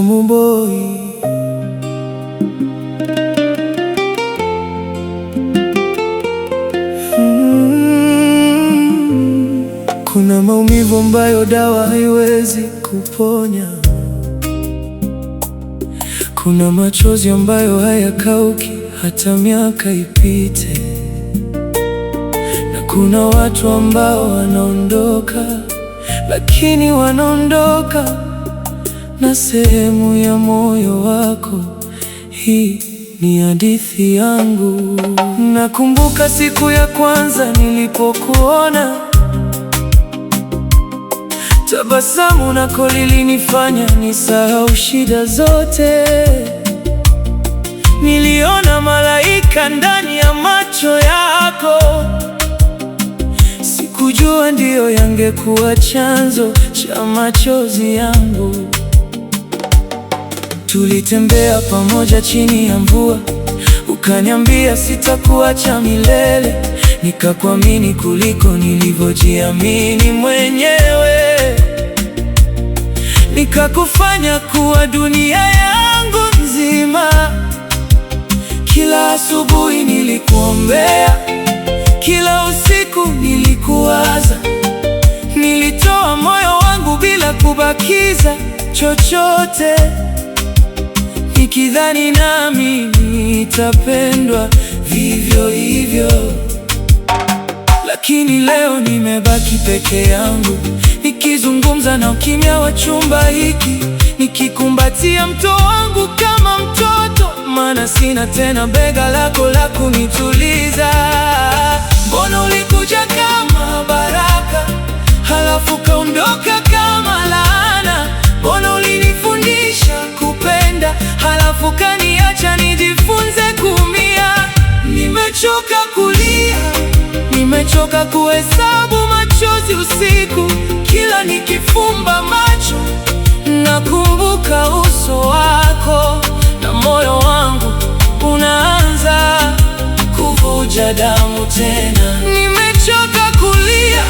Tabasamu Boy. Kuna maumivu ambayo dawa haiwezi kuponya. Kuna machozi ambayo hayakauki hata miaka ipite. Na kuna watu ambao wanaondoka, lakini wanaondoka na sehemu ya moyo wako. Hii ni hadithi yangu. Nakumbuka siku ya kwanza nilipokuona, tabasamu lako lilinifanya nisahau shida zote. Niliona malaika ndani ya macho yako. Sikujua ndiyo yangekuwa chanzo cha machozi yangu. Tulitembea pamoja chini ya mvua, ukaniambia sitakuacha milele. Nikakuamini kuliko nilivyojiamini mwenyewe. Nikakufanya kuwa dunia yangu nzima. Kila asubuhi nilikuombea, kila usiku nilikuwaza. Nilitoa moyo wangu bila kubakiza chochote, nikidhani nami nitapendwa vivyo hivyo. Lakini leo nimebaki peke yangu, nikizungumza na ukimya wa chumba hiki, nikikumbatia mto wangu kama mtoto, maana sina tena bega lako la kunituliza. Mbona ulikuja kama baraka, halafu kaondoka kama laana? Mbona ulinifundisha kupenda, halafu kaniacha nijifunze kuumia? Nimechoka kulia, nimechoka kuhesabu machozi usiku. Kila nikifumba macho nakumbuka uso wako, na moyo wangu unaanza kuvuja damu tena. Nimechoka kulia,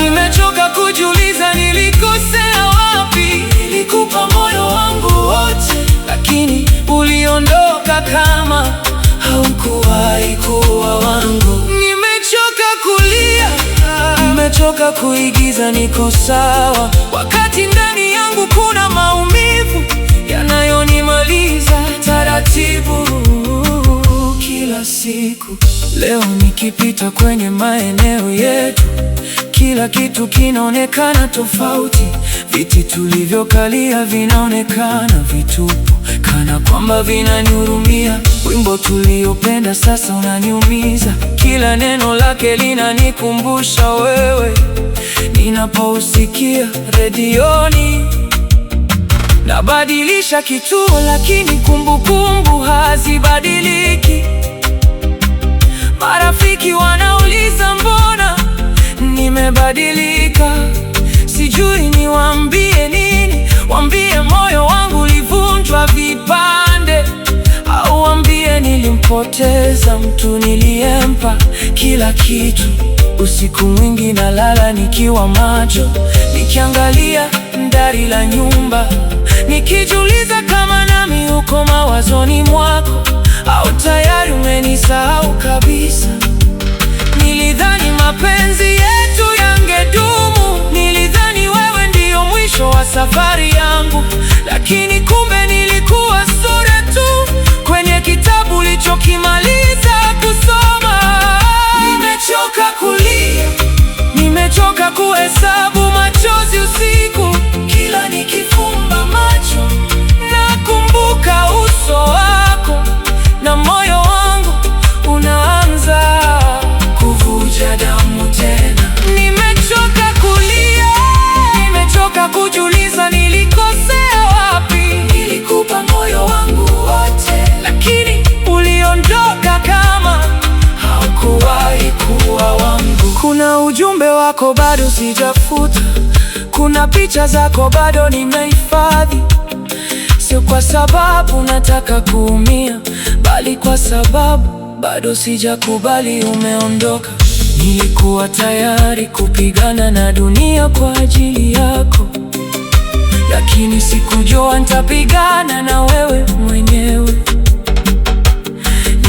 nimechoka kujiuliza nilikosea wapi. Nilikupa moyo wangu wote, lakini uliondoka kama haukuwahi kuwa wangu. Nimechoka kulia, nimechoka kuigiza niko sawa, wakati ndani yangu kuna maumivu yanayonimaliza taratibu kila siku. Leo nikipita kwenye maeneo yetu, kila kitu kinaonekana tofauti. Viti tulivyokalia vinaonekana vitupu, kana kwamba vinanihurumia. Wimbo tuliopenda sasa unaniumiza, kila neno lake linanikumbusha wewe. Ninapousikia redioni nabadilisha kituo, lakini kumbukumbu hazibadiliki. Marafiki wanauliza mbona nimebadilika. Sijui niwaambie nini, waambie moyo wangu ulivunjwa vipande, au waambie nilimpoteza mtu niliyempa kila kitu. Usiku mwingi nalala nikiwa macho, nikiangalia dari la nyumba, nikijiuliza kama nami uko mawazoni mwako, au tayari umenisahau kabisa. Nilidhani mapenzi yetu yangedumu, nilidhani wewe ndiyo mwisho wa safari yangu, lakini kumbe nilikuwa sura tu kwenye kitabu ulichokimaliza kusoma. Nimechoka kulia, nimechoka kuhesabu machozi usiku. Kila nikifumba macho nakumbuka uso wako, na moyo wangu unaanza kuvuja damu tena. Nimechoka kulia, nimechoka kujiuliza nilikosea wapi. Nilikupa moyo wangu wote, lakini uliondoka kama haukuwahi kuwa wangu. Kuna ujumbe wako bado sijafuta, kuna picha zako bado nimehifadhi. Sio kwa sababu nataka kuumia, bali kwa sababu bado sijakubali umeondoka. Nilikuwa tayari kupigana na dunia kwa ajili yako, lakini sikujua nitapigana na wewe mwenyewe.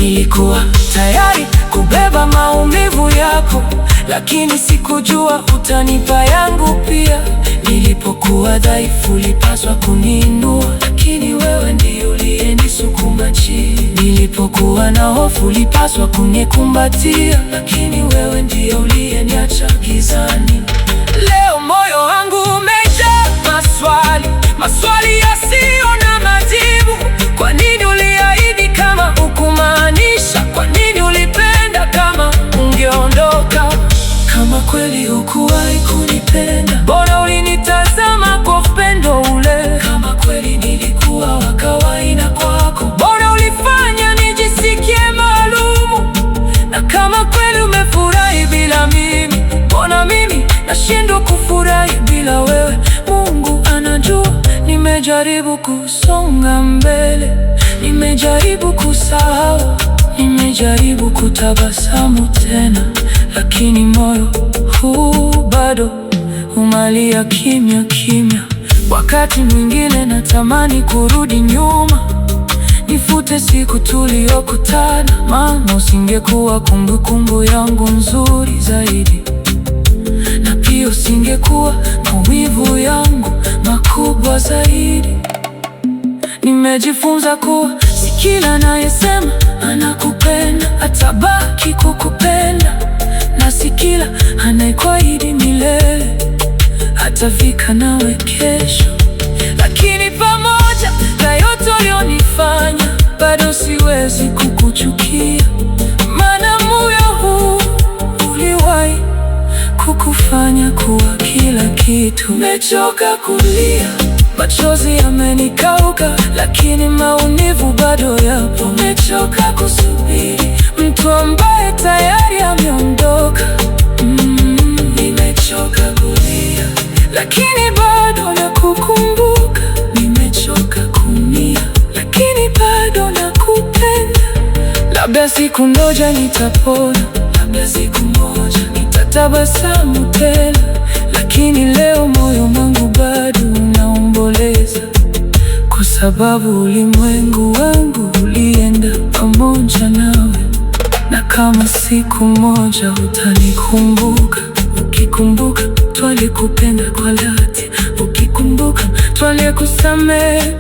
Nilikuwa tayari kubeba maumivu yako, lakini sikujua utanipa yangu pia. Nilipokuwa dhaifu ulipaswa kuniinua, lakini wewe ndiye uliyenisukuma chini. Nilipokuwa na hofu ulipaswa kunikumbatia, lakini wewe ndiye uliyeniacha gizani. Leo moyo wangu umejaa maswali, maswali yasiyo na majibu. Kwa nini uliahidi kama hukumaanisha? Kwa nini ulipenda kama ungeondoka? Kama kweli hukuwahi kunipenda, mbona ulinitazama kwa upendo ule? Kama kweli nilikuwa wa kawaida kwako, mbona ulifanya nijisikie maalumu? Na kama kweli umefurahi bila mimi, mbona mimi nashindwa kufurahi bila wewe? Mungu anajua nimejaribu kusonga mbele, nimejaribu kusahau, nimejaribu kutabasamu tena, lakini moyo huu bado unalia kimya kimya. Wakati mwingine natamani kurudi nyuma, nifute siku tuliyokutana, maana usingekuwa kumbukumbu yangu nzuri zaidi, na pia usingekuwa maumivu yangu makubwa zaidi. Nimejifunza kuwa si kila anayesema anakupenda atabaki kukupenda, na si kila anayekuahidi milele atafika nawe kesho. Lakini pamoja na yote ulionifanya, bado siwezi kukuchukia, maana moyo huu uliwahi kukufanya kuwa kila kitu. Nimechoka kulia, machozi yamenikauka, lakini maumivu bado yapo. Nimechoka kusubiri mtu ambaye tayari ameondoka. Nimechoka kulia, lakini bado nakukumbuka. Nimechoka kuumia, lakini bado nakupenda. Labda siku moja nitapona, labda siku moja nitatabasamu tena, lakini leo moyo wangu bado unaomboleza, kwa sababu ulimwengu wangu ulienda pamoja nawe. Na kama siku moja utanikumbuka, ukikumbuka twalikupenda kwa dhati, ukikumbuka twalikusamehe.